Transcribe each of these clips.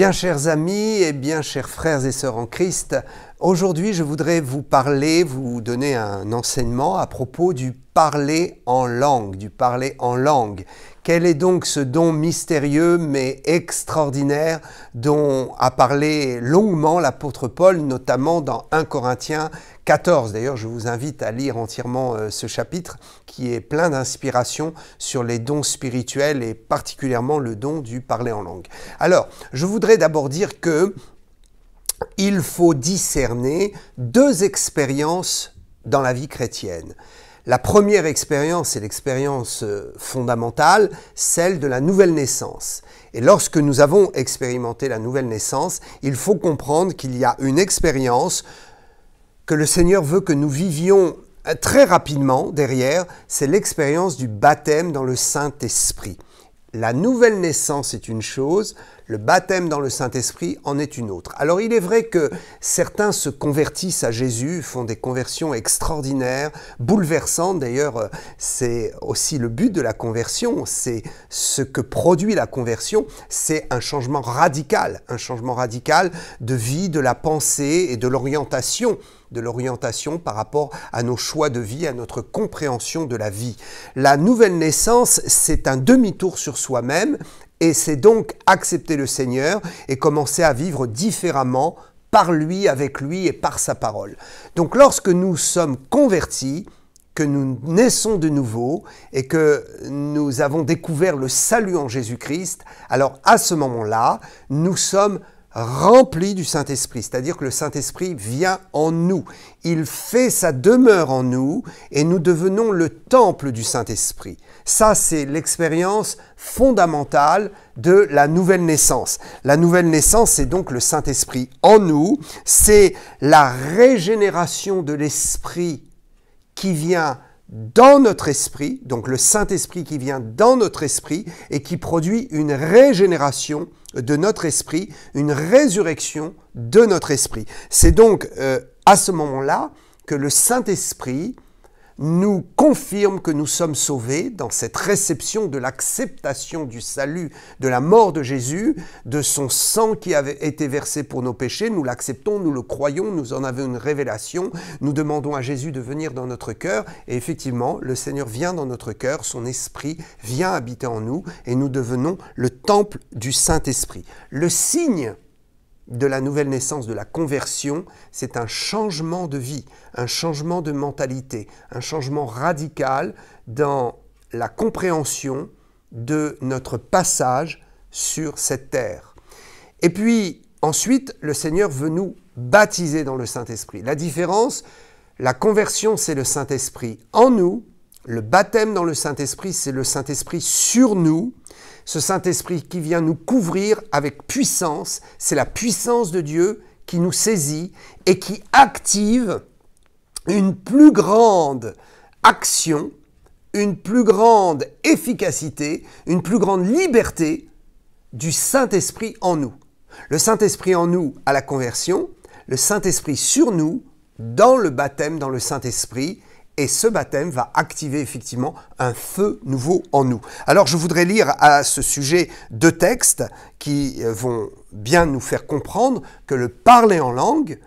Bien chers amis et bien chers frères et sœurs en Christ, aujourd'hui je voudrais vous parler, vous donner un enseignement à propos du parler en langue, Quel est donc ce don mystérieux mais extraordinaire dont a parlé longuement l'apôtre Paul, notamment dans 1 Corinthiens 14. D'ailleurs, je vous invite à lire entièrement ce chapitre qui est plein d'inspiration sur les dons spirituels et particulièrement le don du parler en langue. Alors, je voudrais d'abord dire que il faut discerner deux expériences dans la vie chrétienne. La première expérience, c'est l'expérience fondamentale, celle de la nouvelle naissance. Et lorsque nous avons expérimenté la nouvelle naissance, il faut comprendre qu'il y a une expérience que le Seigneur veut que nous vivions très rapidement derrière, c'est l'expérience du baptême dans le Saint-Esprit. La nouvelle naissance est une chose, le baptême dans le Saint-Esprit en est une autre. Alors il est vrai que certains se convertissent à Jésus, font des conversions extraordinaires, bouleversantes. D'ailleurs, c'est aussi le but de la conversion, c'est ce que produit la conversion, c'est un changement radical de vie, de la pensée et de l'orientation par rapport à nos choix de vie, à notre compréhension de la vie. La nouvelle naissance, c'est un demi-tour sur soi-même et c'est donc accepter le Seigneur et commencer à vivre différemment par lui, avec lui et par sa parole. Donc lorsque nous sommes convertis, que nous naissons de nouveau et que nous avons découvert le salut en Jésus-Christ, alors à ce moment-là, nous sommes rempli du Saint-Esprit, c'est-à-dire que le Saint-Esprit vient en nous. Il fait sa demeure en nous et nous devenons le temple du Saint-Esprit. Ça, c'est l'expérience fondamentale de la nouvelle naissance. La nouvelle naissance, c'est donc le Saint-Esprit en nous. C'est la régénération de l'Esprit qui vient dans notre esprit, donc le Saint-Esprit qui vient dans notre esprit et qui produit une régénération de notre esprit, une résurrection de notre esprit. C'est donc à ce moment-là que le Saint-Esprit nous confirme que nous sommes sauvés dans cette réception de l'acceptation du salut, de la mort de Jésus, de son sang qui avait été versé pour nos péchés. Nous l'acceptons, nous le croyons, nous en avons une révélation. Nous demandons à Jésus de venir dans notre cœur et effectivement, le Seigneur vient dans notre cœur, son esprit vient habiter en nous et nous devenons le temple du Saint-Esprit. Le signe de la nouvelle naissance, de la conversion, c'est un changement de vie, un changement de mentalité, un changement radical dans la compréhension de notre passage sur cette terre. Et puis ensuite, le Seigneur veut nous baptiser dans le Saint-Esprit. La différence, la conversion, c'est le Saint-Esprit en nous, le baptême dans le Saint-Esprit, c'est le Saint-Esprit sur nous. Ce Saint-Esprit qui vient nous couvrir avec puissance, c'est la puissance de Dieu qui nous saisit et qui active une plus grande action, une plus grande efficacité, une plus grande liberté du Saint-Esprit en nous. Le Saint-Esprit en nous à la conversion, le Saint-Esprit sur nous dans le baptême dans le Saint-Esprit. Et ce baptême va activer effectivement un feu nouveau en nous. Alors je voudrais lire à ce sujet deux textes qui vont bien nous faire comprendre que le parler en langue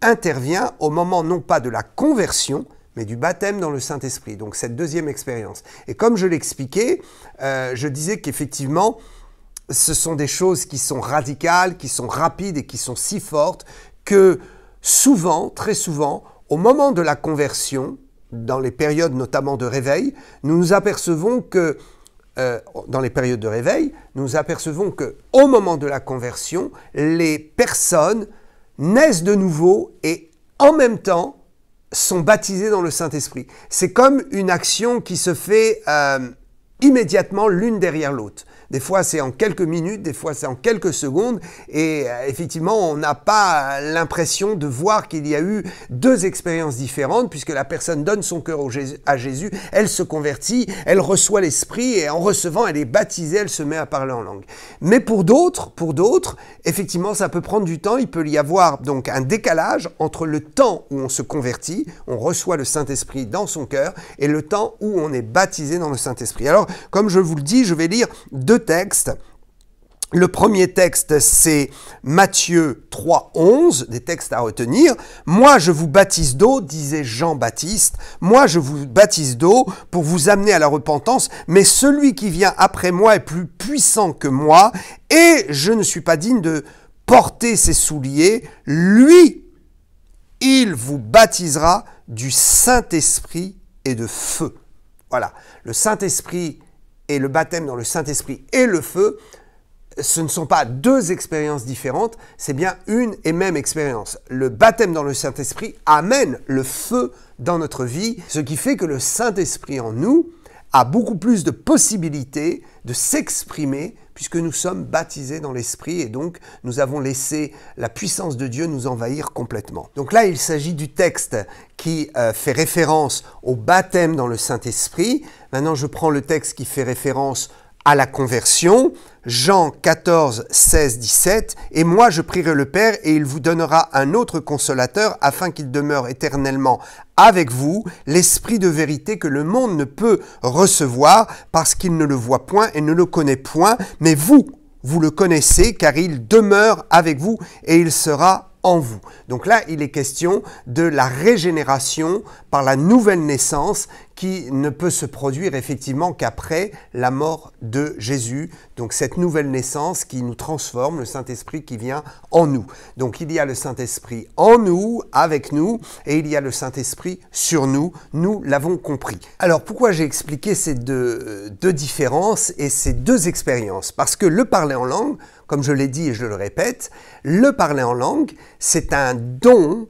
intervient au moment non pas de la conversion, mais du baptême dans le Saint-Esprit. Donc cette deuxième expérience. Et comme je l'expliquais, je disais qu'effectivement, ce sont des choses qui sont radicales, qui sont rapides et qui sont si fortes que souvent, très souvent, au moment de la conversion, dans les périodes notamment de réveil, nous nous apercevons que, au moment de la conversion, les personnes naissent de nouveau et en même temps sont baptisées dans le Saint-Esprit. C'est comme une action qui se fait immédiatement l'une derrière l'autre. Des fois, c'est en quelques minutes, des fois, c'est en quelques secondes. Et effectivement, on n'a pas l'impression de voir qu'il y a eu deux expériences différentes puisque la personne donne son cœur à Jésus, elle se convertit, elle reçoit l'Esprit et en recevant, elle est baptisée, elle se met à parler en langue. Mais pour d'autres, effectivement, ça peut prendre du temps. Il peut y avoir donc un décalage entre le temps où on se convertit, on reçoit le Saint-Esprit dans son cœur et le temps où on est baptisé dans le Saint-Esprit. Alors, comme je vous le dis, je vais lire deux textes Le premier texte, c'est Matthieu 3, 11, des textes à retenir. « Moi, je vous baptise d'eau, disait Jean-Baptiste, moi, je vous baptise d'eau pour vous amener à la repentance, mais celui qui vient après moi est plus puissant que moi, et je ne suis pas digne de porter ses souliers. Lui, il vous baptisera du Saint-Esprit et de feu. » Voilà, le Saint-Esprit et le baptême dans le Saint-Esprit et le feu, ce ne sont pas deux expériences différentes, c'est bien une et même expérience. Le baptême dans le Saint-Esprit amène le feu dans notre vie, ce qui fait que le Saint-Esprit en nous a beaucoup plus de possibilités de s'exprimer puisque nous sommes baptisés dans l'Esprit et donc nous avons laissé la puissance de Dieu nous envahir complètement. Donc là, il s'agit du texte qui fait référence au baptême dans le Saint-Esprit. Maintenant, je prends le texte qui fait référence à la conversion, Jean 14, 16, 17, « Et moi je prierai le Père, et il vous donnera un autre consolateur, afin qu'il demeure éternellement avec vous, l'Esprit de vérité que le monde ne peut recevoir, parce qu'il ne le voit point et ne le connaît point, mais vous le connaissez, car il demeure avec vous, et il sera en vous. » Donc là, il est question de la régénération par la nouvelle naissance qui ne peut se produire effectivement qu'après la mort de Jésus. Donc cette nouvelle naissance qui nous transforme, le Saint-Esprit qui vient en nous. Donc il y a le Saint-Esprit en nous, avec nous, et il y a le Saint-Esprit sur nous. Nous l'avons compris. Alors pourquoi j'ai expliqué ces deux différences et ces deux expériences? Parce que le parler en langue, comme je l'ai dit et je le répète, le parler en langue, c'est un don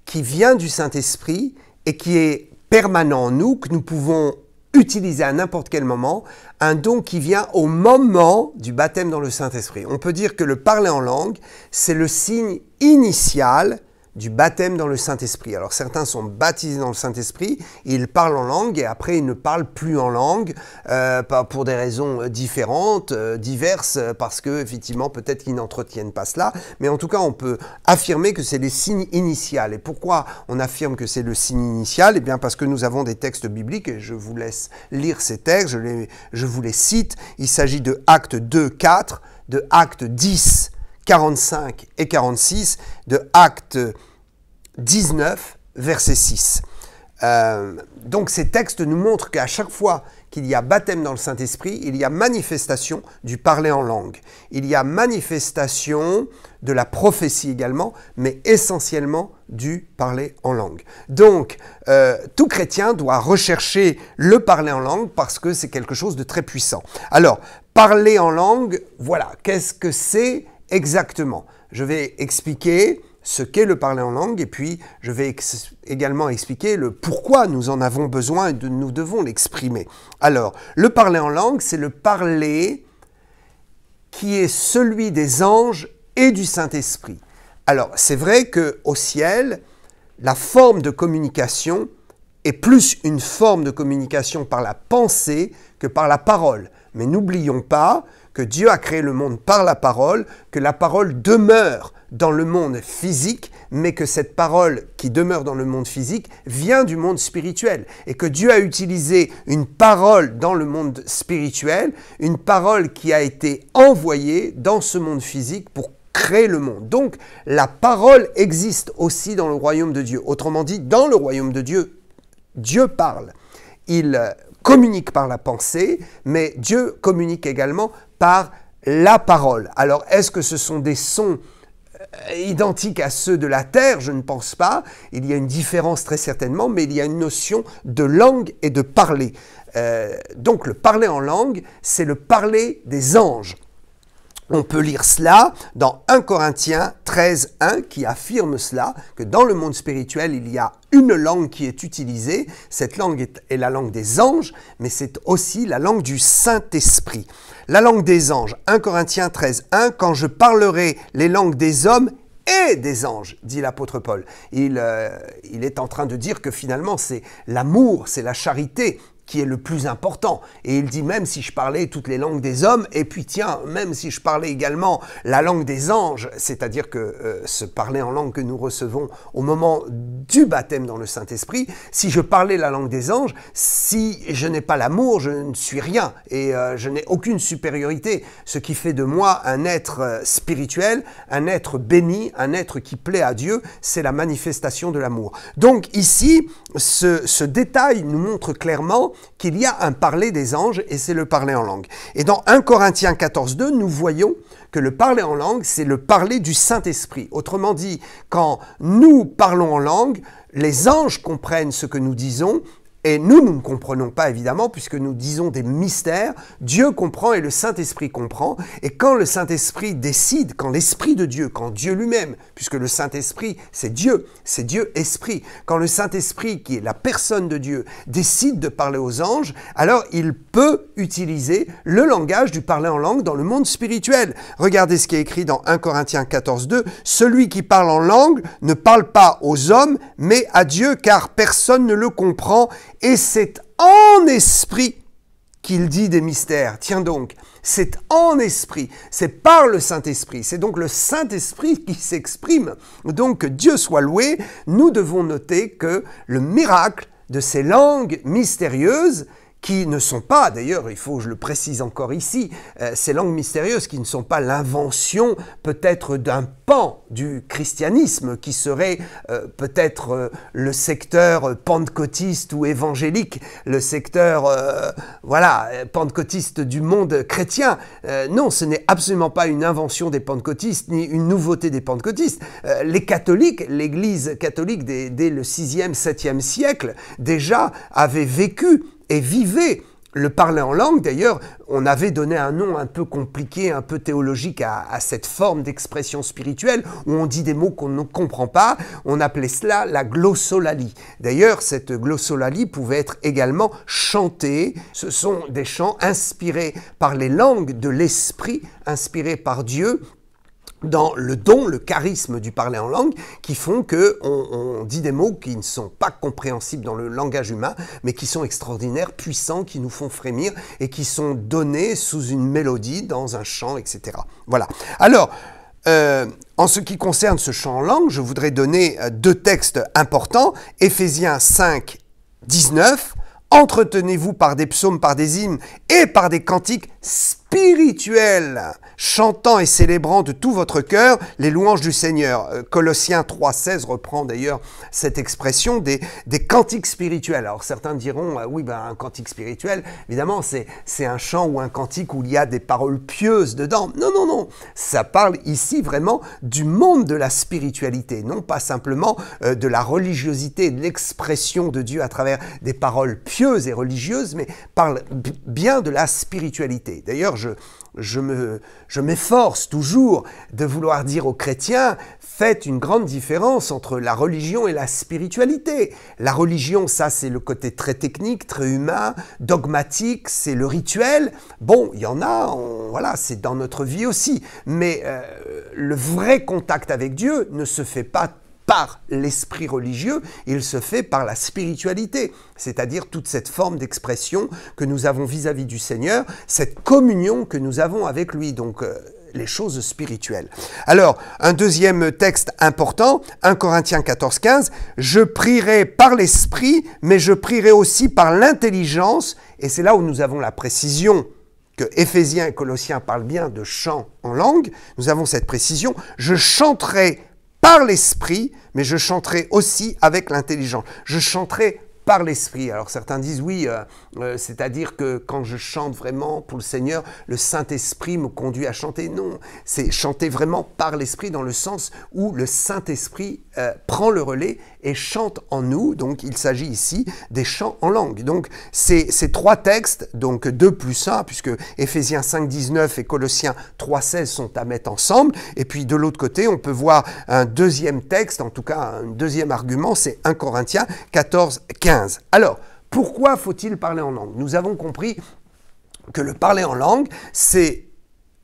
qui vient du Saint-Esprit et qui est permanent en nous, que nous pouvons utiliser à n'importe quel moment, un don qui vient au moment du baptême dans le Saint-Esprit. On peut dire que le parler en langue, c'est le signe initial du baptême dans le Saint-Esprit. Alors certains sont baptisés dans le Saint-Esprit, ils parlent en langue et après ils ne parlent plus en langue pour des raisons différentes, diverses, parce que effectivement peut-être qu'ils n'entretiennent pas cela, mais en tout cas on peut affirmer que c'est les signes initiaux. Et pourquoi on affirme que c'est le signe initial? Eh bien parce que nous avons des textes bibliques et je vous laisse lire ces textes, je vous les cite. Il s'agit de Actes 2, 4, de Actes 10, 45 et 46, de Actes 19, verset 6. Donc ces textes nous montrent qu'à chaque fois qu'il y a baptême dans le Saint-Esprit, il y a manifestation du parler en langue. Il y a manifestation de la prophétie également, mais essentiellement du parler en langue. Donc, tout chrétien doit rechercher le parler en langue parce que c'est quelque chose de très puissant. Alors, parler en langue, voilà, qu'est-ce que c'est exactement? Je vais expliquer ce qu'est le parler en langue et puis je vais également expliquer le pourquoi nous en avons besoin et nous devons l'exprimer. Alors, le parler en langue, c'est le parler qui est celui des anges et du Saint-Esprit. Alors, c'est vrai qu'au ciel, la forme de communication est plus une forme de communication par la pensée que par la parole. Mais n'oublions pas que Dieu a créé le monde par la parole, que la parole demeure dans le monde physique, mais que cette parole qui demeure dans le monde physique vient du monde spirituel. Et que Dieu a utilisé une parole dans le monde spirituel, une parole qui a été envoyée dans ce monde physique pour créer le monde. Donc, la parole existe aussi dans le royaume de Dieu. Autrement dit, dans le royaume de Dieu, Dieu parle. Il communique par la pensée, mais Dieu communique également par la parole. Alors, est-ce que ce sont des sons identiques à ceux de la terre? Je ne pense pas. Il y a une différence très certainement, mais il y a une notion de langue et de parler. Donc, le parler en langue, c'est le parler des anges. On peut lire cela dans 1 Corinthiens 13, 1 qui affirme cela, que dans le monde spirituel, il y a une langue qui est utilisée. Cette langue est la langue des anges, mais c'est aussi la langue du Saint-Esprit. La langue des anges, 1 Corinthiens 13, 1, « Quand je parlerai les langues des hommes et des anges », dit l'apôtre Paul. Il est en train de dire que finalement, c'est l'amour, c'est la charité qui est le plus important. Et il dit même si je parlais toutes les langues des hommes, et puis tiens, même si je parlais également la langue des anges, c'est-à-dire que ce parler en langue que nous recevons au moment du baptême dans le Saint-Esprit, si je parlais la langue des anges, si je n'ai pas l'amour, je ne suis rien et je n'ai aucune supériorité, ce qui fait de moi un être spirituel, un être béni, un être qui plaît à Dieu, c'est la manifestation de l'amour. Donc ici, ce détail nous montre clairement qu'il y a un parler des anges et c'est le parler en langue. Et dans 1 Corinthiens 14,2, nous voyons que le parler en langue, c'est le parler du Saint-Esprit. Autrement dit, quand nous parlons en langue, les anges comprennent ce que nous disons. Et nous ne comprenons pas évidemment puisque nous disons des mystères. Dieu comprend et le Saint-Esprit comprend. Et quand le Saint-Esprit décide, quand l'Esprit de Dieu, quand Dieu lui-même, puisque le Saint-Esprit c'est Dieu Esprit, quand le Saint-Esprit qui est la personne de Dieu décide de parler aux anges, alors il peut utiliser le langage du parler en langue dans le monde spirituel. Regardez ce qui est écrit dans 1 Corinthiens 14,2. Celui qui parle en langue ne parle pas aux hommes mais à Dieu car personne ne le comprend. Et c'est en esprit qu'il dit des mystères. Tiens donc, c'est en esprit, c'est par le Saint-Esprit. C'est donc le Saint-Esprit qui s'exprime. Donc que Dieu soit loué, nous devons noter que le miracle de ces langues mystérieuses, qui ne sont pas, d'ailleurs, il faut que je le précise encore ici, ces langues mystérieuses qui ne sont pas l'invention peut-être d'un pan du christianisme qui serait peut-être le secteur pentecôtiste ou évangélique, le secteur pentecôtiste du monde chrétien. Non, ce n'est absolument pas une invention des pentecôtistes ni une nouveauté des pentecôtistes. Les catholiques, l'Église catholique dès le 6e, 7e siècle déjà avait vécu et vivait le parler en langue. D'ailleurs, on avait donné un nom un peu compliqué, un peu théologique à cette forme d'expression spirituelle où on dit des mots qu'on ne comprend pas. On appelait cela la glossolalie. D'ailleurs, cette glossolalie pouvait être également chantée. Ce sont des chants inspirés par les langues de l'esprit, inspirés par Dieu, dans le don, le charisme du parler en langue, qui font qu'on dit des mots qui ne sont pas compréhensibles dans le langage humain, mais qui sont extraordinaires, puissants, qui nous font frémir et qui sont donnés sous une mélodie, dans un chant, etc. Voilà. Alors, en ce qui concerne ce chant en langue, je voudrais donner deux textes importants. Éphésiens 5, 19. Entretenez-vous par des psaumes, par des hymnes et par des cantiques spirituels, chantant et célébrant de tout votre cœur les louanges du Seigneur. Colossiens 3,16 reprend d'ailleurs cette expression des cantiques spirituels. Alors certains diront, un cantique spirituel, évidemment c'est un chant ou un cantique où il y a des paroles pieuses dedans. Non, non, non, ça parle ici vraiment du monde de la spiritualité, non pas simplement de la religiosité, de l'expression de Dieu à travers des paroles pieuses et religieuses, mais parle bien de la spiritualité. D'ailleurs, je m'efforce toujours de vouloir dire aux chrétiens, faites une grande différence entre la religion et la spiritualité. La religion, ça c'est le côté très technique, très humain, dogmatique, c'est le rituel. Bon, il y en a, c'est dans notre vie aussi. Mais le vrai contact avec Dieu ne se fait pas par l'esprit religieux, il se fait par la spiritualité, c'est-à-dire toute cette forme d'expression que nous avons vis-à-vis du Seigneur, cette communion que nous avons avec lui, donc les choses spirituelles. Alors, un deuxième texte important, 1 Corinthiens 14, 15, « Je prierai par l'esprit, mais je prierai aussi par l'intelligence », et c'est là où nous avons la précision que Éphésiens et Colossiens parlent bien de chant en langue, nous avons cette précision, « Je chanterai par l'esprit, mais je chanterai aussi avec l'intelligence. » Je chanterai par l'esprit. Alors certains disent oui, c'est-à-dire que quand je chante vraiment pour le Seigneur, le Saint-Esprit me conduit à chanter. Non, c'est chanter vraiment par l'esprit dans le sens où le Saint-Esprit prend le relais et chante en nous. Donc il s'agit ici des chants en langue. Donc ces trois textes, donc 2 plus 1, puisque Éphésiens 5, 19 et Colossiens 3, 16 sont à mettre ensemble. Et puis de l'autre côté, on peut voir un deuxième texte, en tout cas un deuxième argument, c'est 1 Corinthiens 14, 15. Alors, pourquoi faut-il parler en langue? Nous avons compris que le parler en langue, c'est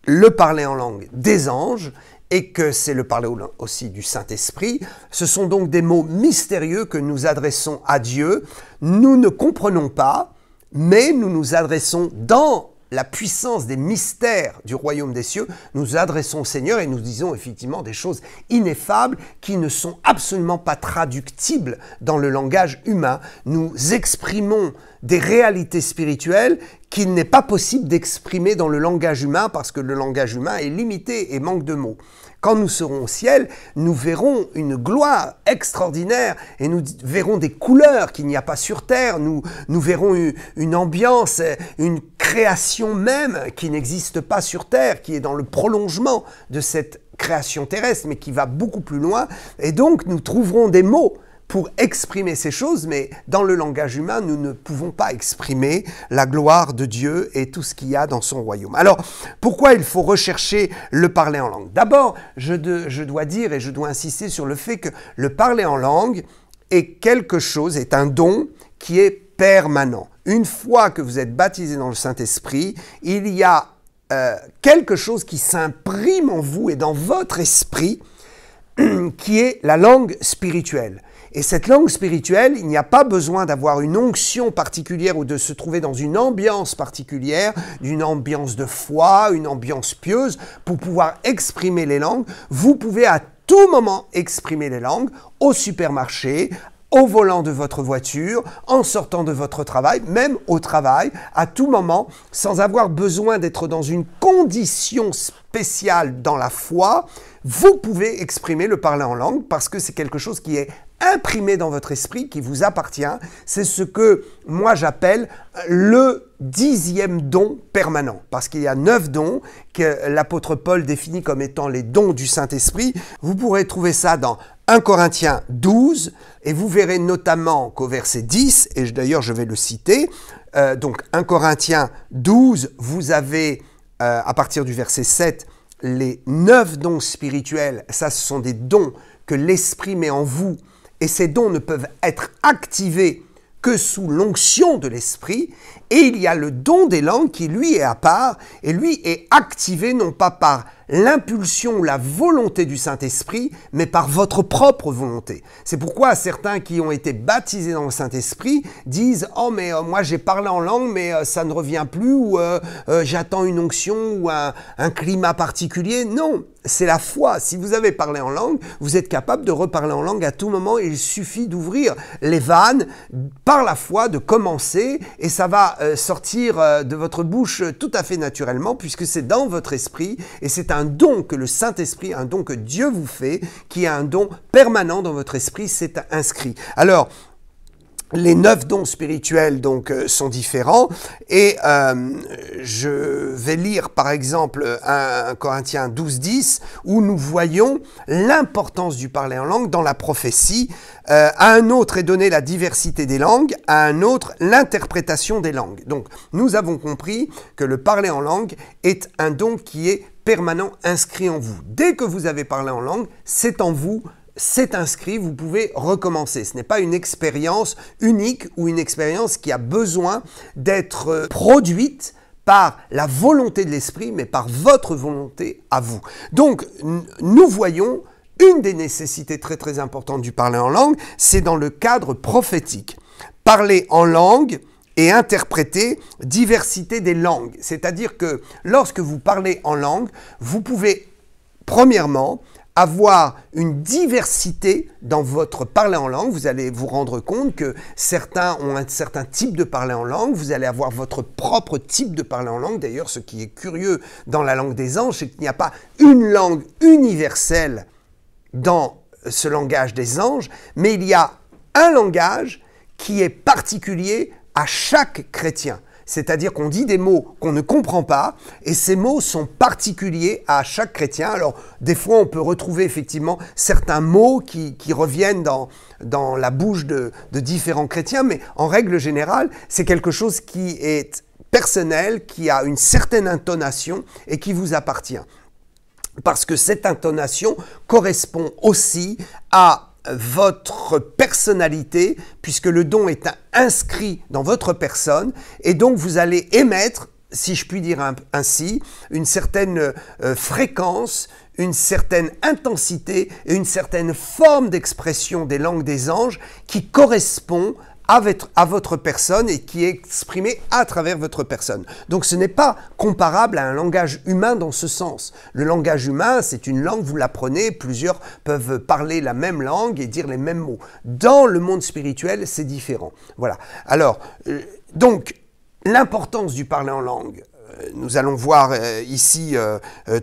le parler en langue des anges et que c'est le parler aussi du Saint-Esprit. Ce sont donc des mots mystérieux que nous adressons à Dieu. Nous ne comprenons pas, mais nous nous adressons dans la puissance des mystères du royaume des cieux, nous nous adressons au Seigneur et nous disons effectivement des choses ineffables qui ne sont absolument pas traductibles dans le langage humain. Nous exprimons des réalités spirituelles qu'il n'est pas possible d'exprimer dans le langage humain parce que le langage humain est limité et manque de mots. Quand nous serons au ciel, nous verrons une gloire extraordinaire et nous verrons des couleurs qu'il n'y a pas sur terre. Nous verrons une ambiance, une création même qui n'existe pas sur terre, qui est dans le prolongement de cette création terrestre, mais qui va beaucoup plus loin. Et donc, nous trouverons des mots pour exprimer ces choses, mais dans le langage humain, nous ne pouvons pas exprimer la gloire de Dieu et tout ce qu'il y a dans son royaume. Alors, pourquoi il faut rechercher le parler en langue? D'abord, je dois dire et je dois insister sur le fait que le parler en langue est quelque chose, est un don qui est permanent. Une fois que vous êtes baptisé dans le Saint-Esprit, il y a quelque chose qui s'imprime en vous et dans votre esprit, qui est la langue spirituelle. Et cette langue spirituelle, il n'y a pas besoin d'avoir une onction particulière ou de se trouver dans une ambiance particulière, d'une ambiance de foi, une ambiance pieuse, pour pouvoir exprimer les langues. Vous pouvez à tout moment exprimer les langues, au supermarché, au volant de votre voiture, en sortant de votre travail, même au travail, à tout moment, sans avoir besoin d'être dans une condition spéciale dans la foi. Vous pouvez exprimer le parler en langue parce que c'est quelque chose qui est imprimé dans votre esprit, qui vous appartient. C'est ce que moi j'appelle le 10e don permanent. Parce qu'il y a 9 dons que l'apôtre Paul définit comme étant les dons du Saint-Esprit. Vous pourrez trouver ça dans 1 Corinthiens 12 et vous verrez notamment qu'au verset 10, et d'ailleurs je vais le citer, donc 1 Corinthiens 12, vous avez à partir du verset 7, les 9 dons spirituels. Ça, ce sont des dons que l'Esprit met en vous. Et ces dons ne peuvent être activés que sous l'onction de l'Esprit. Et il y a le don des langues qui, lui, est à part. Et lui est activé non pas par l'impulsion ou la volonté du Saint-Esprit, mais par votre propre volonté. C'est pourquoi certains qui ont été baptisés dans le Saint-Esprit disent « Oh, mais moi j'ai parlé en langue, mais ça ne revient plus » ou j'attends une onction ou un climat particulier. » Non, c'est la foi. Si vous avez parlé en langue, vous êtes capable de reparler en langue à tout moment. Il suffit d'ouvrir les vannes par la foi, de commencer, et ça va sortir de votre bouche tout à fait naturellement, puisque c'est dans votre esprit, et c'est un don que le Saint-Esprit, un don que Dieu vous fait, qui est un don permanent dans votre esprit, c'est inscrit. Alors, les 9 dons spirituels donc sont différents et je vais lire par exemple 1 Corinthiens 12:10 où nous voyons l'importance du parler en langue dans la prophétie. À un autre est donnée la diversité des langues, à un autre l'interprétation des langues. Donc nous avons compris que le parler en langue est un don qui est permanent, inscrit en vous. Dès que vous avez parlé en langue, c'est en vous. C'est inscrit, vous pouvez recommencer. Ce n'est pas une expérience unique ou une expérience qui a besoin d'être produite par la volonté de l'esprit, mais par votre volonté à vous. Donc, nous voyons une des nécessités très très importantes du parler en langue, c'est dans le cadre prophétique. Parler en langue et interpréter diversité des langues. C'est-à-dire que lorsque vous parlez en langue, vous pouvez, premièrement, avoir une diversité dans votre parler en langue. Vous allez vous rendre compte que certains ont un certain type de parler en langue. Vous allez avoir votre propre type de parler en langue. D'ailleurs, ce qui est curieux dans la langue des anges, c'est qu'il n'y a pas une langue universelle dans ce langage des anges, mais il y a un langage qui est particulier à chaque chrétien. C'est-à-dire qu'on dit des mots qu'on ne comprend pas et ces mots sont particuliers à chaque chrétien. Alors, des fois, on peut retrouver effectivement certains mots qui reviennent dans la bouche de différents chrétiens, mais en règle générale, c'est quelque chose qui est personnel, qui a une certaine intonation et qui vous appartient. Parce que cette intonation correspond aussi à votre personnalité, puisque le don est inscrit dans votre personne, et donc vous allez émettre, si je puis dire ainsi, une certaine fréquence, une certaine intensité et une certaine forme d'expression des langues des anges qui correspond à votre personne et qui est exprimé à travers votre personne. Donc ce n'est pas comparable à un langage humain dans ce sens. Le langage humain, c'est une langue, vous l'apprenez, plusieurs peuvent parler la même langue et dire les mêmes mots. Dans le monde spirituel, c'est différent. Voilà. Alors, donc, l'importance du parler en langue. Nous allons voir ici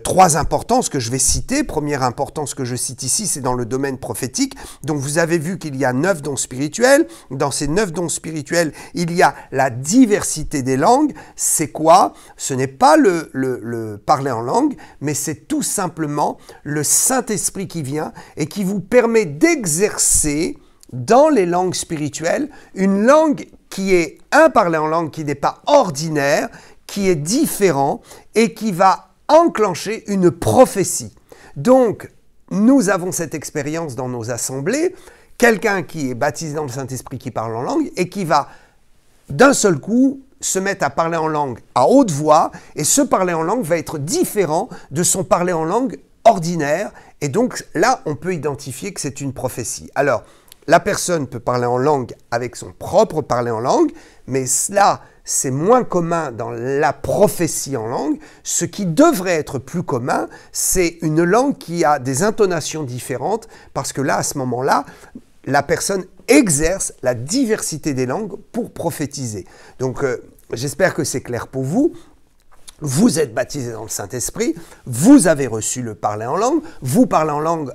trois importances que je vais citer. Première importance que je cite ici, c'est dans le domaine prophétique. Donc vous avez vu qu'il y a 9 dons spirituels. Dans ces 9 dons spirituels, il y a la diversité des langues. C'est quoi? Ce n'est pas le parler en langue, mais c'est tout simplement le Saint-Esprit qui vient et qui vous permet d'exercer dans les langues spirituelles une langue qui est un parler en langue qui n'est pas ordinaire, qui est différent et qui va enclencher une prophétie. Donc, nous avons cette expérience dans nos assemblées, quelqu'un qui est baptisé dans le Saint-Esprit qui parle en langue et qui va d'un seul coup se mettre à parler en langue à haute voix et ce parler en langue va être différent de son parler en langue ordinaire et donc là, on peut identifier que c'est une prophétie. Alors, la personne peut parler en langue avec son propre parler en langue, mais cela, c'est moins commun dans la prophétie en langue. Ce qui devrait être plus commun, c'est une langue qui a des intonations différentes, parce que là, à ce moment-là, la personne exerce la diversité des langues pour prophétiser. Donc, j'espère que c'est clair pour vous. Vous êtes baptisé dans le Saint-Esprit, vous avez reçu le parler en langue, vous parlez en langue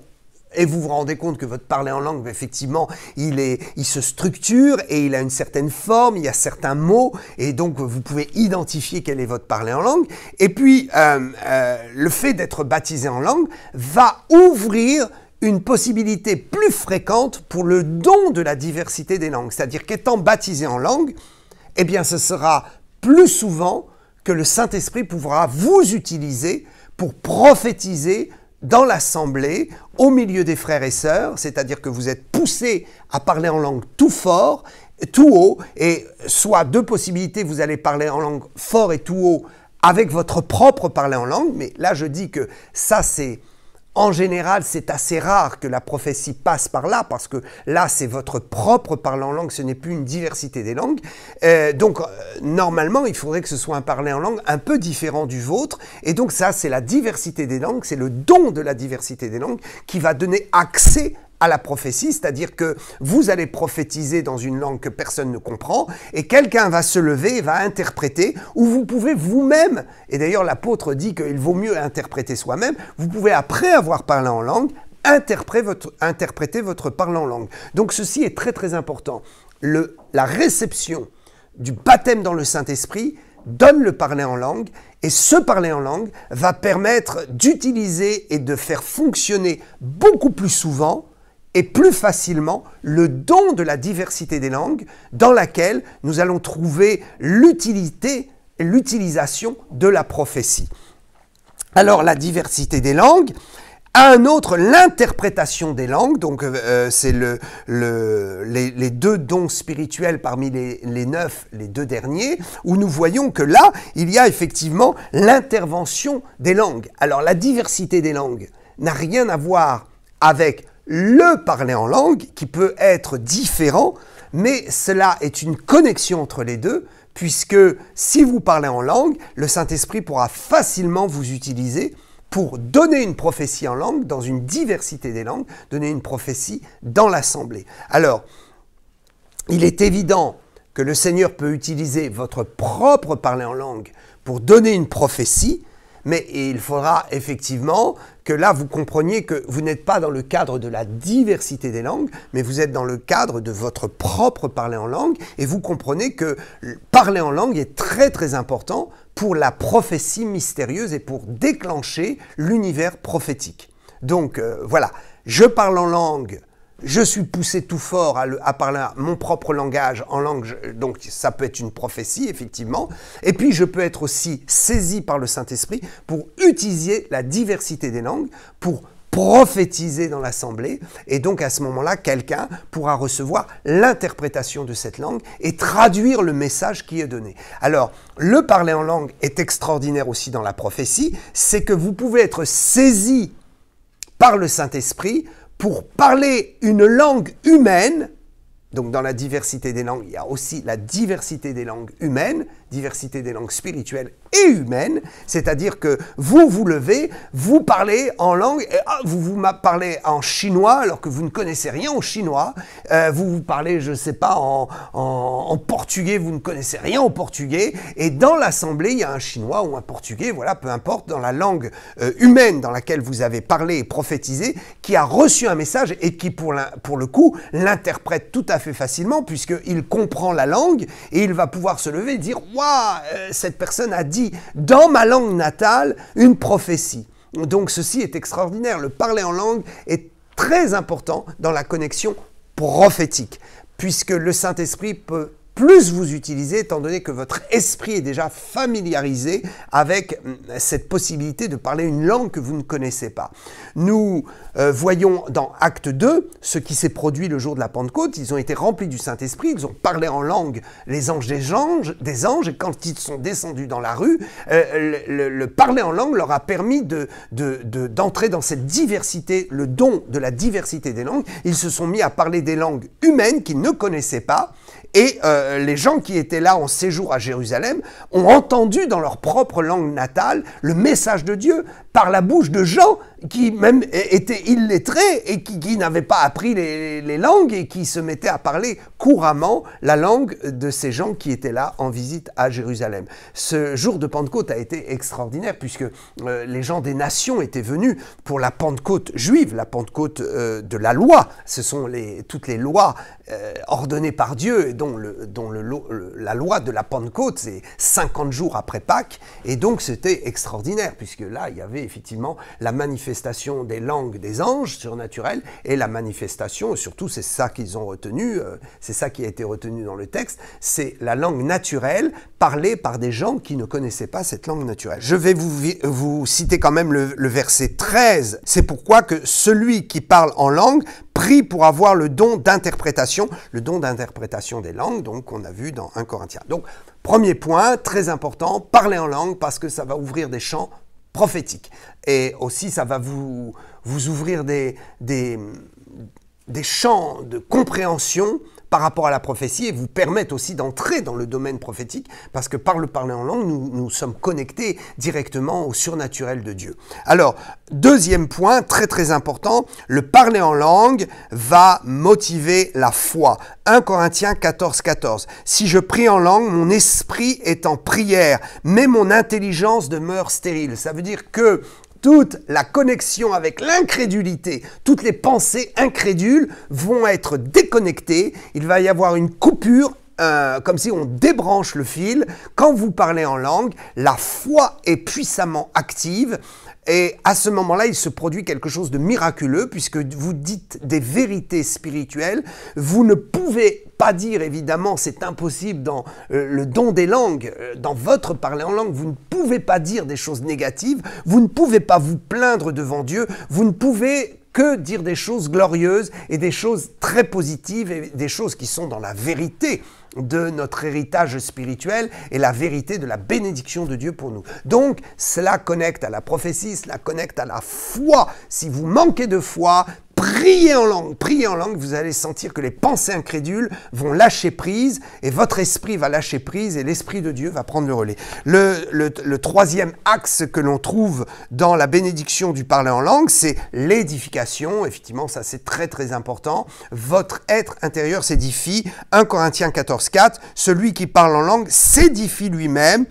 et vous vous rendez compte que votre parler en langue, effectivement, il se structure et il a une certaine forme, il y a certains mots, et donc vous pouvez identifier quel est votre parler en langue. Et puis, le fait d'être baptisé en langue va ouvrir une possibilité plus fréquente pour le don de la diversité des langues. C'est-à-dire qu'étant baptisé en langue, eh bien, ce sera plus souvent que le Saint-Esprit pourra vous utiliser pour prophétiser dans l'assemblée, au milieu des frères et sœurs, c'est-à-dire que vous êtes poussés à parler en langue tout fort, tout haut, et soit deux possibilités, vous allez parler en langue fort et tout haut avec votre propre parler en langue, mais là je dis que ça c'est, en général, c'est assez rare que la prophétie passe par là, parce que là, c'est votre propre parler en langue, ce n'est plus une diversité des langues. Donc, normalement, il faudrait que ce soit un parler en langue un peu différent du vôtre. Et donc, ça, c'est la diversité des langues, c'est le don de la diversité des langues qui va donner accès à la prophétie, c'est-à-dire que vous allez prophétiser dans une langue que personne ne comprend et quelqu'un va se lever et va interpréter, ou vous pouvez vous-même, et d'ailleurs l'apôtre dit qu'il vaut mieux interpréter soi-même, vous pouvez après avoir parlé en langue, interpréter votre parler en langue. Donc ceci est très très important. La réception du baptême dans le Saint-Esprit donne le parler en langue et ce parler en langue va permettre d'utiliser et de faire fonctionner beaucoup plus souvent et plus facilement le don de la diversité des langues dans laquelle nous allons trouver l'utilité et l'utilisation de la prophétie. Alors la diversité des langues, un autre, l'interprétation des langues, donc c'est les deux dons spirituels parmi les 9, les deux derniers, où nous voyons que là, il y a effectivement l'intervention des langues. Alors la diversité des langues n'a rien à voir avec le parler en langue, qui peut être différent, mais cela est une connexion entre les deux, puisque si vous parlez en langue, le Saint-Esprit pourra facilement vous utiliser pour donner une prophétie en langue, dans une diversité des langues, donner une prophétie dans l'assemblée. Alors, il est évident que le Seigneur peut utiliser votre propre parler en langue pour donner une prophétie, mais il faudra effectivement que là, vous compreniez que vous n'êtes pas dans le cadre de la diversité des langues, mais vous êtes dans le cadre de votre propre parler en langue, et vous comprenez que parler en langue est très très important pour la prophétie mystérieuse et pour déclencher l'univers prophétique. Donc voilà, je parle en langue, je suis poussé tout fort à parler mon propre langage en langue, donc ça peut être une prophétie, effectivement. Et puis, je peux être aussi saisi par le Saint-Esprit pour utiliser la diversité des langues, pour prophétiser dans l'assemblée. Et donc, à ce moment-là, quelqu'un pourra recevoir l'interprétation de cette langue et traduire le message qui est donné. Alors, le parler en langue est extraordinaire aussi dans la prophétie, c'est que vous pouvez être saisi par le Saint-Esprit pour parler une langue humaine, Donc dans la diversité des langues, il y a aussi la diversité des langues humaines, diversité des langues spirituelles et humaines, c'est-à-dire que vous vous levez, vous parlez en langue, et vous parlez en chinois alors que vous ne connaissez rien au chinois, vous parlez, je ne sais pas, en portugais, vous ne connaissez rien au portugais, et dans l'assemblée, il y a un chinois ou un portugais, voilà, peu importe, dans la langue humaine dans laquelle vous avez parlé et prophétisé, qui a reçu un message et qui, pour le coup, l'interprète tout à fait facilement, puisqu'il comprend la langue et il va pouvoir se lever et dire « Waouh, cette personne a dit dans ma langue natale une prophétie ». Donc ceci est extraordinaire. Le parler en langue est très important dans la connexion prophétique, puisque le Saint-Esprit peut plus vous utilisez, étant donné que votre esprit est déjà familiarisé avec cette possibilité de parler une langue que vous ne connaissez pas. Nous voyons dans Acte 2 ce qui s'est produit le jour de la Pentecôte. Ils ont été remplis du Saint-Esprit, ils ont parlé en langue les anges des anges, et quand ils sont descendus dans la rue, le parler en langue leur a permis d'entrer dans cette diversité, le don de la diversité des langues. Ils se sont mis à parler des langues humaines qu'ils ne connaissaient pas, et les gens qui étaient là en séjour à Jérusalem ont entendu dans leur propre langue natale le message de Dieu par la bouche de gens qui même étaient illettrés et qui n'avaient pas appris les langues et qui se mettaient à parler couramment la langue de ces gens qui étaient là en visite à Jérusalem. Ce jour de Pentecôte a été extraordinaire puisque les gens des nations étaient venus pour la Pentecôte juive, la Pentecôte de la loi. Ce sont toutes les lois ordonnées par Dieu et dont la loi de la Pentecôte, c'est 50 jours après Pâques, et donc c'était extraordinaire, puisque là, il y avait effectivement la manifestation des langues des anges surnaturels, et la manifestation, surtout c'est ça qu'ils ont retenu, c'est ça qui a été retenu dans le texte, c'est la langue naturelle parlée par des gens qui ne connaissaient pas cette langue naturelle. Je vais vous citer quand même le verset 13, c'est pourquoi que celui qui parle en langue prie pour avoir le don d'interprétation des langues, donc qu'on a vu dans 1 Corinthiens. Donc, premier point, très important, parler en langue parce que ça va ouvrir des champs prophétiques. Et aussi, ça va vous ouvrir des champs de compréhension par rapport à la prophétie et vous permettre aussi d'entrer dans le domaine prophétique parce que par le parler en langue, nous sommes connectés directement au surnaturel de Dieu. Alors, deuxième point, très très important, le parler en langue va motiver la foi. 1 Corinthiens 14, 14. Si je prie en langue, mon esprit est en prière, mais mon intelligence demeure stérile. Ça veut dire que toute la connexion avec l'incrédulité, toutes les pensées incrédules vont être déconnectées. Il va y avoir une coupure, comme si on débranche le fil. Quand vous parlez en langue, la foi est puissamment active. Et à ce moment-là, il se produit quelque chose de miraculeux puisque vous dites des vérités spirituelles. Vous ne pouvez pas dire, évidemment, c'est impossible dans le don des langues, dans votre parler en langue, vous ne pouvez pas dire des choses négatives, vous ne pouvez pas vous plaindre devant Dieu, vous ne pouvez que dire des choses glorieuses et des choses très positives et des choses qui sont dans la vérité de notre héritage spirituel et la vérité de la bénédiction de Dieu pour nous. Donc, cela connecte à la prophétie, cela connecte à la foi. Si vous manquez de foi, priez en langue, vous allez sentir que les pensées incrédules vont lâcher prise et votre esprit va lâcher prise et l'Esprit de Dieu va prendre le relais. Le troisième axe que l'on trouve dans la bénédiction du parler en langue, c'est l'édification. Effectivement, ça c'est très très important. Votre être intérieur s'édifie. 1 Corinthiens 14, 4. Celui qui parle en langue s'édifie lui-même.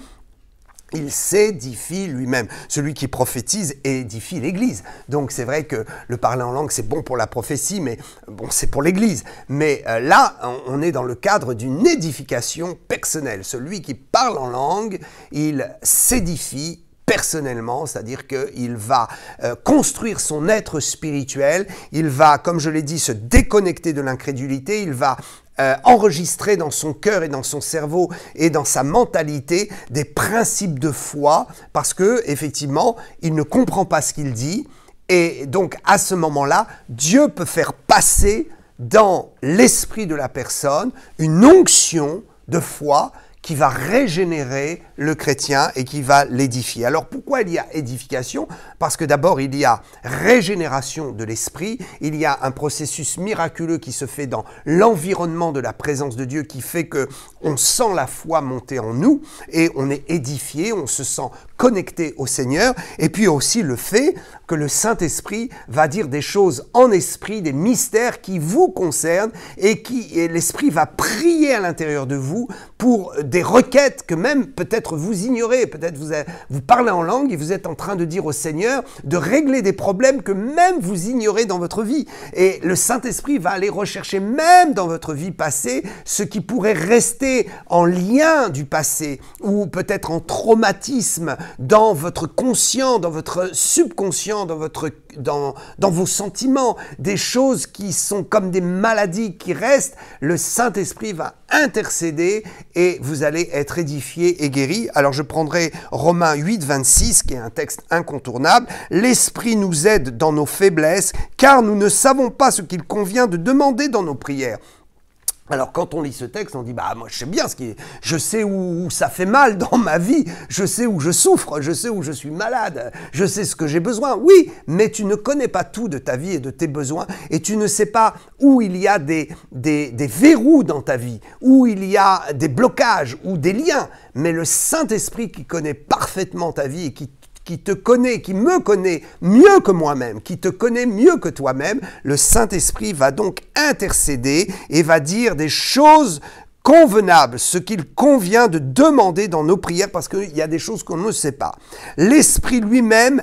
Il s'édifie lui-même. Celui qui prophétise édifie l'Église. Donc c'est vrai que le parler en langue, c'est bon pour la prophétie, mais bon, c'est pour l'Église. Mais là, on est dans le cadre d'une édification personnelle. Celui qui parle en langue, il s'édifie personnellement, c'est-à-dire qu'il va construire son être spirituel, il va, comme je l'ai dit, se déconnecter de l'incrédulité, il va enregistrer dans son cœur et dans son cerveau et dans sa mentalité des principes de foi parce que effectivement il ne comprend pas ce qu'il dit et donc à ce moment-là Dieu peut faire passer dans l'esprit de la personne une onction de foi qui va régénérer le chrétien et qui va l'édifier. Alors pourquoi il y a édification? Parce que d'abord il y a régénération de l'esprit, il y a un processus miraculeux qui se fait dans l'environnement de la présence de Dieu qui fait que on sent la foi monter en nous et on est édifié, on se sent connecté au Seigneur, et puis aussi le fait que le Saint-Esprit va dire des choses en esprit, des mystères qui vous concernent et l'Esprit va prier à l'intérieur de vous pour des requêtes que même peut-être vous ignorez, peut-être vous parlez en langue et vous êtes en train de dire au Seigneur de régler des problèmes que même vous ignorez dans votre vie. Et le Saint-Esprit va aller rechercher même dans votre vie passée ce qui pourrait rester en lien du passé ou peut-être en traumatisme dans votre conscient, dans votre subconscient, dans vos sentiments, des choses qui sont comme des maladies qui restent. Le Saint-Esprit va intercéder et vous allez être édifié et guéri. Alors je prendrai Romains 8, 26, qui est un texte incontournable. « L'Esprit nous aide dans nos faiblesses, car nous ne savons pas ce qu'il convient de demander dans nos prières. » Alors quand on lit ce texte, on dit « bah moi je sais bien je sais où ça fait mal dans ma vie, je sais où je souffre, je sais où je suis malade, je sais ce que j'ai besoin. » Oui, mais tu ne connais pas tout de ta vie et de tes besoins et tu ne sais pas où il y a des verrous dans ta vie, où il y a des blocages ou des liens. Mais le Saint-Esprit qui connaît parfaitement ta vie et qui te connaît, qui me connaît mieux que moi-même, qui te connaît mieux que toi-même, le Saint-Esprit va donc intercéder et va dire des choses convenables, ce qu'il convient de demander dans nos prières, parce qu'il y a des choses qu'on ne sait pas. L'Esprit lui-même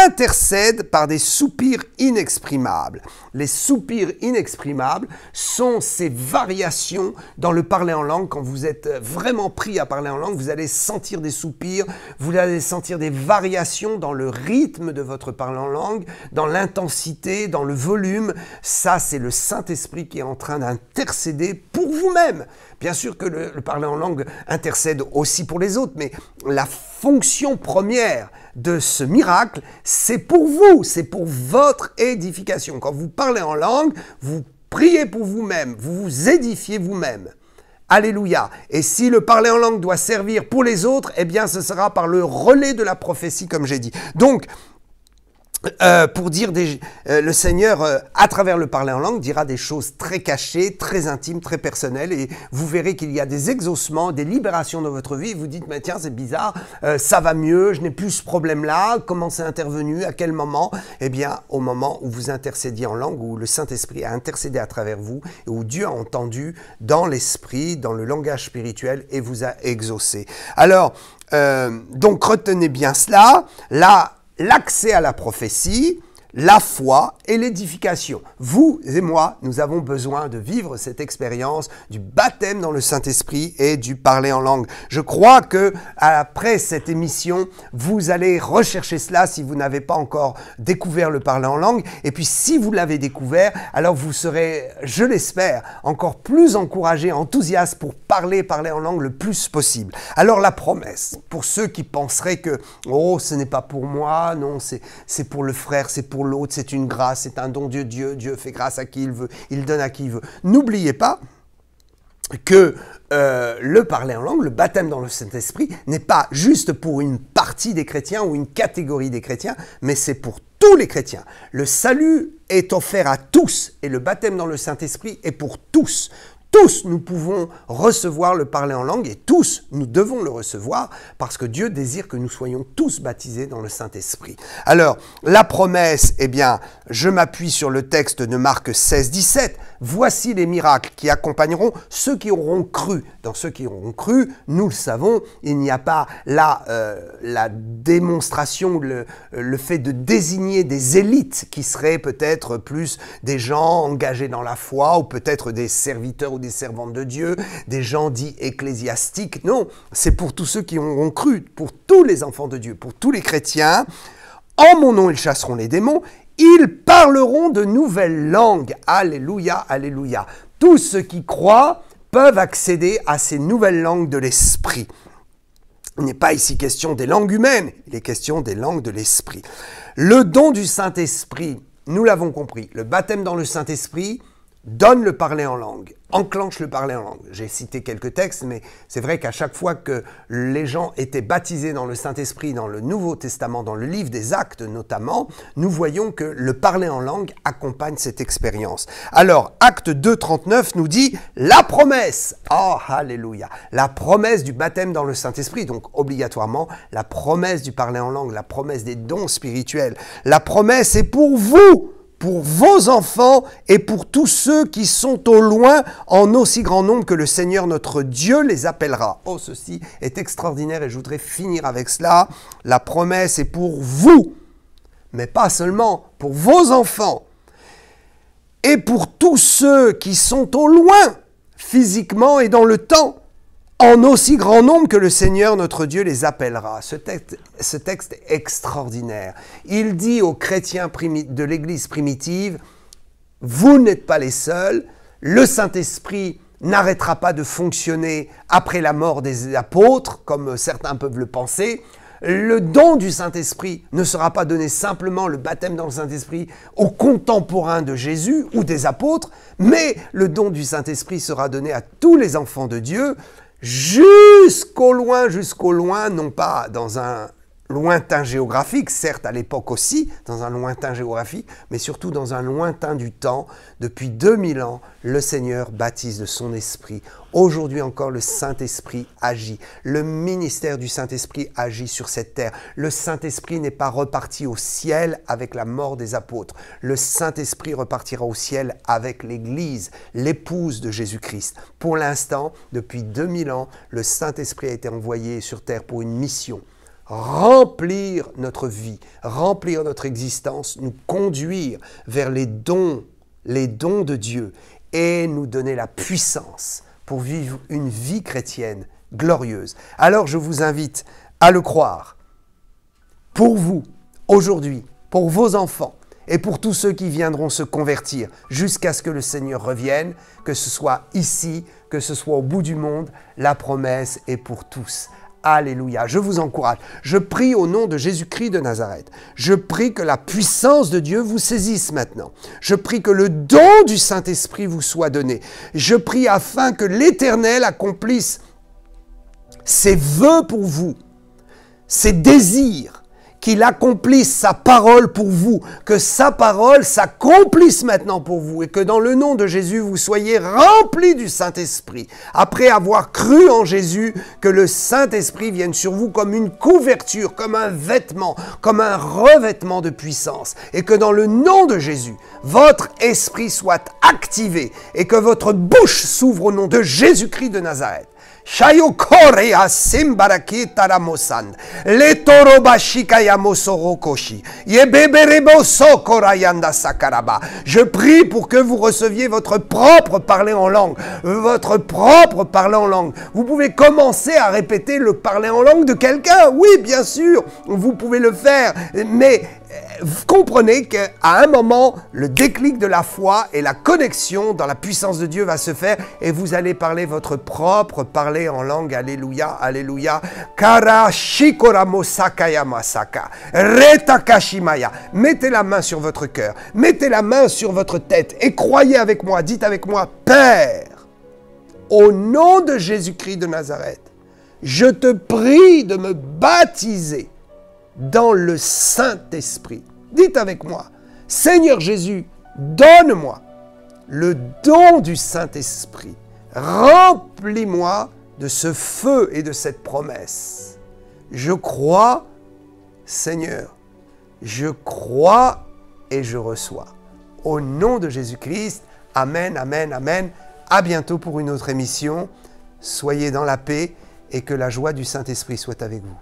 intercède par des soupirs inexprimables. Les soupirs inexprimables sont ces variations dans le parler en langue. Quand vous êtes vraiment pris à parler en langue, vous allez sentir des soupirs, vous allez sentir des variations dans le rythme de votre parler en langue, dans l'intensité, dans le volume. Ça, c'est le Saint-Esprit qui est en train d'intercéder pour vous-même. Bien sûr que le parler en langue intercède aussi pour les autres, mais la fonction première de ce miracle, c'est pour vous, c'est pour votre édification. Quand vous parlez en langue, vous priez pour vous-même, vous vous édifiez vous-même. Alléluia. Et si le parler en langue doit servir pour les autres, eh bien ce sera par le relais de la prophétie, comme j'ai dit. Donc, pour dire le Seigneur, à travers le parler en langue, dira des choses très cachées, très intimes, très personnelles, et vous verrez qu'il y a des exaucements, des libérations dans votre vie. Vous dites, mais tiens, c'est bizarre, ça va mieux, je n'ai plus ce problème-là. Comment c'est intervenu? À quel moment? Eh bien, au moment où vous intercédiez en langue, où le Saint-Esprit a intercédé à travers vous, et où Dieu a entendu dans l'esprit, dans le langage spirituel, et vous a exaucé. Alors, donc retenez bien cela. Là, l'accès à la prophétie, la foi et l'édification. Vous et moi, nous avons besoin de vivre cette expérience du baptême dans le Saint-Esprit et du parler en langue. Je crois que après cette émission, vous allez rechercher cela si vous n'avez pas encore découvert le parler en langue. Et puis si vous l'avez découvert, alors vous serez, je l'espère, encore plus encouragé, enthousiaste pour parler en langue le plus possible. Alors la promesse, pour ceux qui penseraient que « oh, ce n'est pas pour moi, non, c'est pour le frère, c'est pour l'autre, c'est une grâce, c'est un don de Dieu, Dieu fait grâce à qui il veut, il donne à qui il veut. » N'oubliez pas que le parler en langue, le baptême dans le Saint-Esprit, n'est pas juste pour une partie des chrétiens ou une catégorie des chrétiens, mais c'est pour tous les chrétiens. Le salut est offert à tous et le baptême dans le Saint-Esprit est pour tous. Tous, nous pouvons recevoir le parler en langue et tous, nous devons le recevoir parce que Dieu désire que nous soyons tous baptisés dans le Saint-Esprit. Alors, la promesse, eh bien, je m'appuie sur le texte de Marc 16, 17. Voici les miracles qui accompagneront ceux qui auront cru. Dans ceux qui auront cru, nous le savons, il n'y a pas la démonstration, le fait de désigner des élites qui seraient peut-être plus des gens engagés dans la foi ou peut-être des serviteurs ou des servantes de Dieu, des gens dits ecclésiastiques. Non, c'est pour tous ceux qui auront cru, pour tous les enfants de Dieu, pour tous les chrétiens. En mon nom, ils chasseront les démons. Ils parleront de nouvelles langues. Alléluia, alléluia. Tous ceux qui croient peuvent accéder à ces nouvelles langues de l'esprit. Il n'est pas ici question des langues humaines, il est question des langues de l'esprit. Le don du Saint-Esprit, nous l'avons compris, le baptême dans le Saint-Esprit donne le parler en langue, enclenche le parler en langue. J'ai cité quelques textes, mais c'est vrai qu'à chaque fois que les gens étaient baptisés dans le Saint-Esprit, dans le Nouveau Testament, dans le livre des Actes notamment, nous voyons que le parler en langue accompagne cette expérience. Alors, Acte 2, 39 nous dit la promesse. Oh, alléluia. La promesse du baptême dans le Saint-Esprit, donc obligatoirement la promesse du parler en langue, la promesse des dons spirituels. La promesse est pour vous, pour vos enfants et pour tous ceux qui sont au loin en aussi grand nombre que le Seigneur notre Dieu les appellera. Oh, ceci est extraordinaire et je voudrais finir avec cela. La promesse est pour vous, mais pas seulement pour vos enfants et pour tous ceux qui sont au loin, physiquement et dans le temps, en aussi grand nombre que le Seigneur notre Dieu les appellera. Ce texte est extraordinaire. Il dit aux chrétiens de l'Église primitive, vous n'êtes pas les seuls, le Saint-Esprit n'arrêtera pas de fonctionner après la mort des apôtres, comme certains peuvent le penser. Le don du Saint-Esprit ne sera pas donné simplement, le baptême dans le Saint-Esprit, aux contemporains de Jésus ou des apôtres, mais le don du Saint-Esprit sera donné à tous les enfants de Dieu, jusqu'au loin, non pas dans un lointain géographique, certes à l'époque aussi, dans un lointain géographique, mais surtout dans un lointain du temps. Depuis 2000 ans, le Seigneur baptise de son Esprit. Aujourd'hui encore, le Saint-Esprit agit. Le ministère du Saint-Esprit agit sur cette terre. Le Saint-Esprit n'est pas reparti au ciel avec la mort des apôtres. Le Saint-Esprit repartira au ciel avec l'Église, l'épouse de Jésus-Christ. Pour l'instant, depuis 2000 ans, le Saint-Esprit a été envoyé sur terre pour une mission. Remplir notre vie, remplir notre existence, nous conduire vers les dons de Dieu et nous donner la puissance pour vivre une vie chrétienne glorieuse. Alors je vous invite à le croire. Pour vous, aujourd'hui, pour vos enfants et pour tous ceux qui viendront se convertir jusqu'à ce que le Seigneur revienne, que ce soit ici, que ce soit au bout du monde, la promesse est pour tous. Alléluia, je vous encourage. Je prie au nom de Jésus-Christ de Nazareth. Je prie que la puissance de Dieu vous saisisse maintenant. Je prie que le don du Saint-Esprit vous soit donné. Je prie afin que l'Éternel accomplisse ses vœux pour vous, ses désirs, qu'il accomplisse sa parole pour vous, que sa parole s'accomplisse maintenant pour vous et que dans le nom de Jésus, vous soyez remplis du Saint-Esprit. Après avoir cru en Jésus, que le Saint-Esprit vienne sur vous comme une couverture, comme un vêtement, comme un revêtement de puissance et que dans le nom de Jésus, votre esprit soit activé et que votre bouche s'ouvre au nom de Jésus-Christ de Nazareth. Shayokore simbarakita ramosand le torobashika yamosorokoshi yebeberebo sokorayanda sakaraba. Je prie pour que vous receviez votre propre parler en langue, votre propre parler en langue. Vous pouvez commencer à répéter le parler en langue de quelqu'un. Oui, bien sûr, vous pouvez le faire, mais vous comprenez qu'à un moment, le déclic de la foi et la connexion dans la puissance de Dieu va se faire et vous allez parler votre propre parler en langue. Alléluia, alléluia. Kara shikora mosaka yamasaka. Reta kashimaya. Mettez la main sur votre cœur, mettez la main sur votre tête et croyez avec moi, dites avec moi, Père, au nom de Jésus-Christ de Nazareth, je te prie de me baptiser dans le Saint-Esprit. Dites avec moi, Seigneur Jésus, donne-moi le don du Saint-Esprit. Remplis-moi de ce feu et de cette promesse. Je crois, Seigneur, je crois et je reçois. Au nom de Jésus-Christ, Amen, Amen, Amen. À bientôt pour une autre émission. Soyez dans la paix et que la joie du Saint-Esprit soit avec vous.